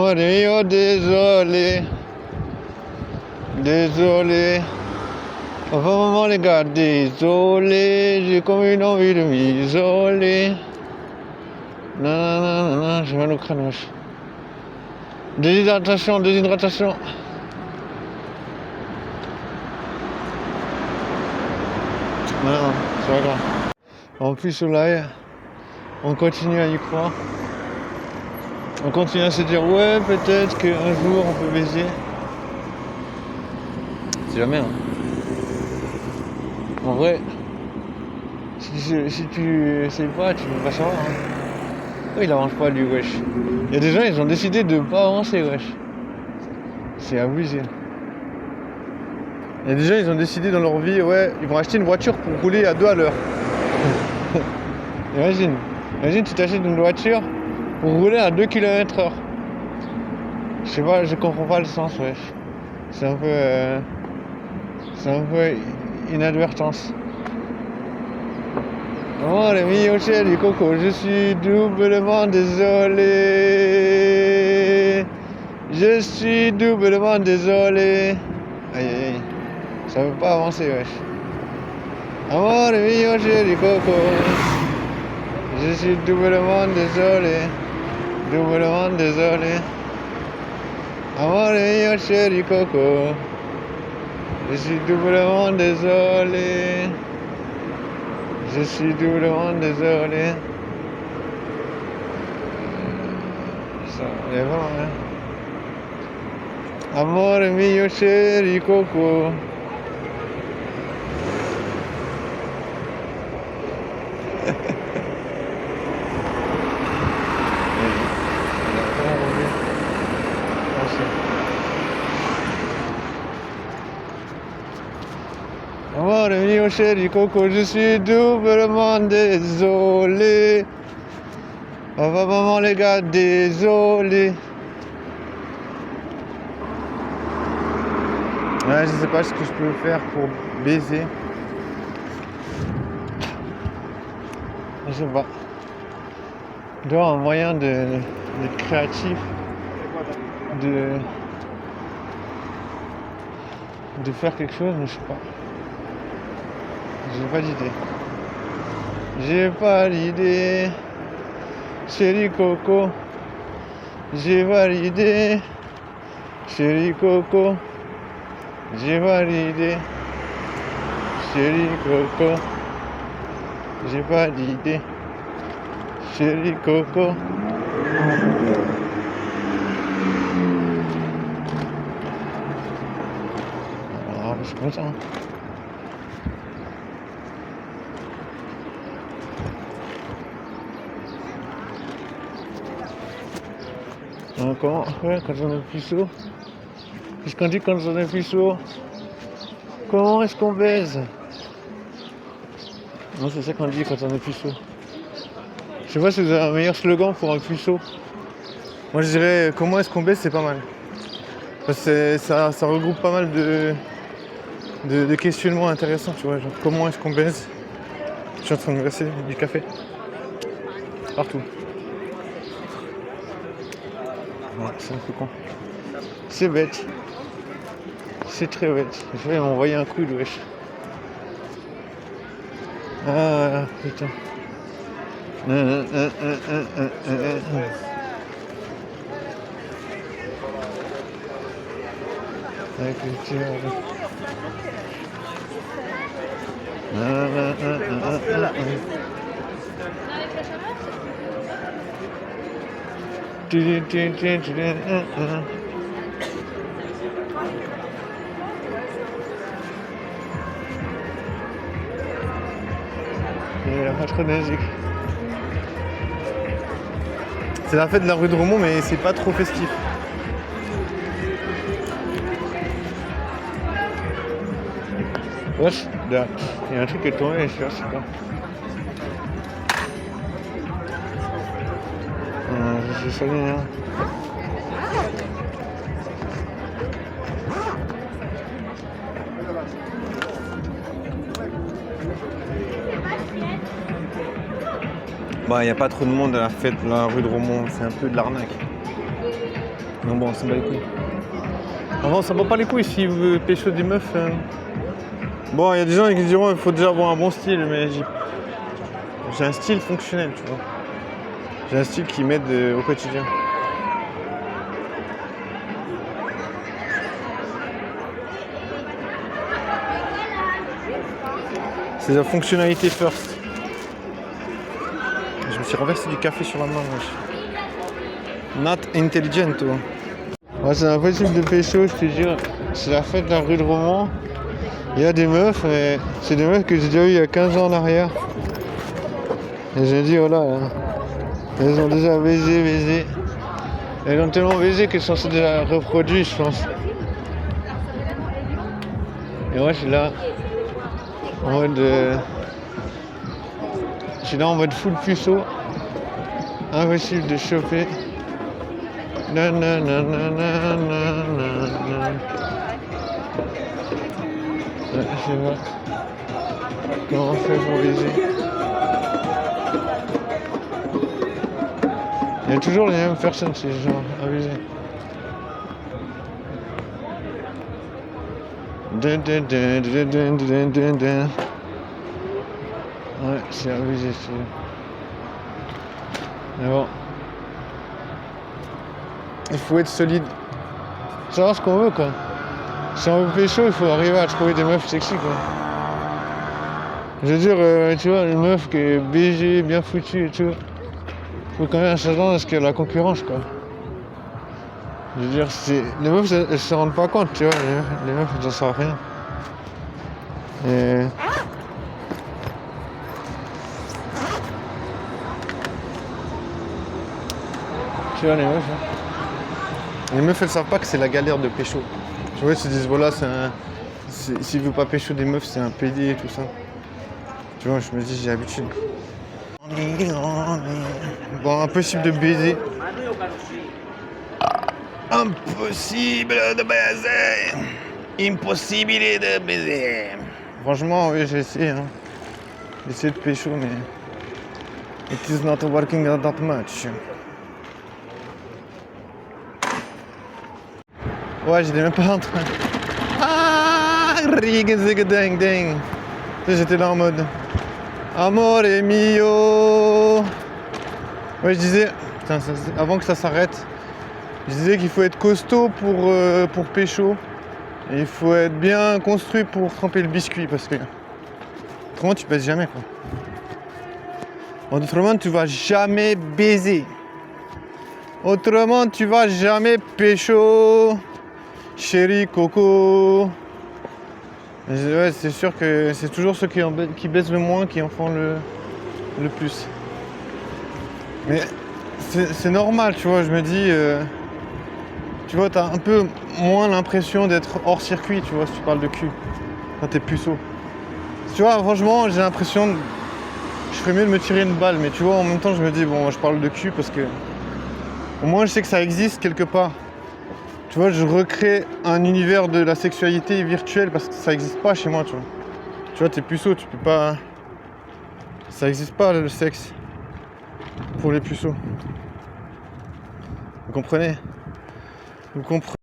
Amore mio, désolé. Désolé. Enfin, maman, les gars, désolé. J'ai comme une envie de m'isoler. Non, non, non, non, non, j'ai mal au crâne, wesh. Déshydratation, déshydratation. Non, c'est pas grave. En plus, là, on continue à y croire. On continue à se dire, ouais, peut-être qu'un jour on peut baiser. C'est jamais, hein. En vrai, si tu essayes pas, tu peux pas savoir, hein. Oh, il avance pas, lui, wesh. Il y a des gens, ils ont décidé de pas avancer, wesh. C'est abusé. Il y a des gens, ils ont décidé dans leur vie, ouais, ils vont acheter une voiture pour rouler à 2 à l'heure. Imagine, tu t'achètes une voiture pour rouler à 2 km/h. Je sais pas, je comprends pas le sens, wesh. C'est un peu inadvertance. Oh les mio chéri coco, je suis doublement désolé. Je suis doublement désolé. Aïe aïe aïe, ça veut pas avancer, wesh. Amore mio chéri coco, je suis doublement désolé. Doublement désolé. Amore mio chéri coco, je suis doublement désolé. Je suis doublement désolé. Ça, il est bon, hein. Amore mio chéri coco. Amore mio chéri coco, je suis doublement désolé. Oh maman les gars, désolé. Ouais, je sais pas ce que je peux faire pour baiser. Je sais pas. Il doit y avoir un moyen d'être créatif, de faire quelque chose, mais je sais pas. J'ai pas d'idée. J'ai pas d'idée. Chéri coco, j'ai validé. Chéri coco, j'ai validé. Chéri coco, j'ai pas d'idée. Chéri coco. Alors, c'est comme ça. Comment faire quand on est puceau? Qu'est-ce qu'on dit quand on est puceau? Comment est-ce qu'on baise? Non, c'est ça qu'on dit quand on est puceau. Je sais pas si vous avez un meilleur slogan pour un puceau. Moi je dirais comment est-ce qu'on baise, c'est pas mal. Parce que ça regroupe pas mal de questionnements intéressants, tu vois. Genre comment est-ce qu'on baise? Je suis en train de me verser du café. Partout. Ouais, c'est un peu con. C'est bête. C'est très bête. Je vais m'envoyer un coup de wesh. Ah putain. Avec le tir. C'est la fête de la rue de Romont, mais c'est pas trop festif. Wesh, il y a un truc qui est tombé, je sais pas, c'est quoi. Je sais rien. Bah, il n'y a pas trop de monde à la fête de la rue de Romont, c'est un peu de l'arnaque. Non bon, on s'en bat les couilles. Avant, on s'en bat pas les couilles si vous pécho des meufs. Bon, il y a des gens qui diront qu'il faut déjà avoir un bon style, mais j'ai un style fonctionnel, tu vois. J'ai un style qui m'aide au quotidien. C'est la fonctionnalité first. Je me suis renversé du café sur la main. Not intelligent, toi. Ouais, c'est impossible de pécho, je te jure. C'est la fête de la rue de Romans. Il y a des meufs, mais c'est des meufs que j'ai déjà eues il y a 15 ans en arrière. Et j'ai dit, oh là, elles ont déjà baisé. Elles ont tellement baisé qu'elles sont déjà reproduites, je pense. Et moi, je suis là, en mode... je suis là en mode full puceau. Impossible de choper. Ouais, je sais pas comment on fait pour baiser. Il y a toujours les mêmes personnes, ces gens abusés. Ouais, c'est abusé, c'est... Mais bon. Il faut être solide. Savoir ce qu'on veut, quoi. Si on veut pécho, il faut arriver à trouver des meufs sexy, quoi. Je veux dire, tu vois, une meuf qui est BG, bien foutue et tout. Faut quand même s'attendre à ce qu'il y ait la concurrence, quoi. Je veux dire, les meufs, elles se rendent pas compte, tu vois. Les meufs, elles en savent rien. Et... tu vois, les meufs, hein. Les meufs, elles savent pas que c'est la galère de pécho. Tu vois, ils se disent, voilà, s'il veut pas pécho des meufs, c'est un PD et tout ça. Tu vois, je me dis, j'ai l'habitude. Bon, impossible de baiser. Impossible de baiser. Impossible de baiser. Franchement, oui, j'ai essayé. Hein. J'ai essayé de pécho, mais... it is not working that much. Ouais, j'étais même pas en train. Ah, ding. J'étais là en mode Amore mio. Ouais, je disais, putain, avant que ça s'arrête, je disais qu'il faut être costaud pour pécho. Et il faut être bien construit pour tremper le biscuit parce que autrement tu baises jamais, quoi. Autrement tu vas jamais baiser. Autrement tu vas jamais pécho. Chéri Coco. Ouais, c'est sûr que c'est toujours ceux qui baissent le moins qui en font le plus. Mais c'est normal, tu vois, je me dis... tu vois, t'as un peu moins l'impression d'être hors circuit, tu vois, si tu parles de cul. Quand t'es puceau. Tu vois, franchement, j'ai l'impression... je ferais mieux de me tirer une balle, mais tu vois, en même temps, je me dis, bon, je parle de cul parce que... au moins, je sais que ça existe quelque part. Tu vois, je recrée un univers de la sexualité virtuelle parce que ça n'existe pas chez moi, tu vois. Tu vois, t'es puceau, tu peux pas... ça n'existe pas, le sexe. Pour les puceaux. Vous comprenez ? Vous comprenez ?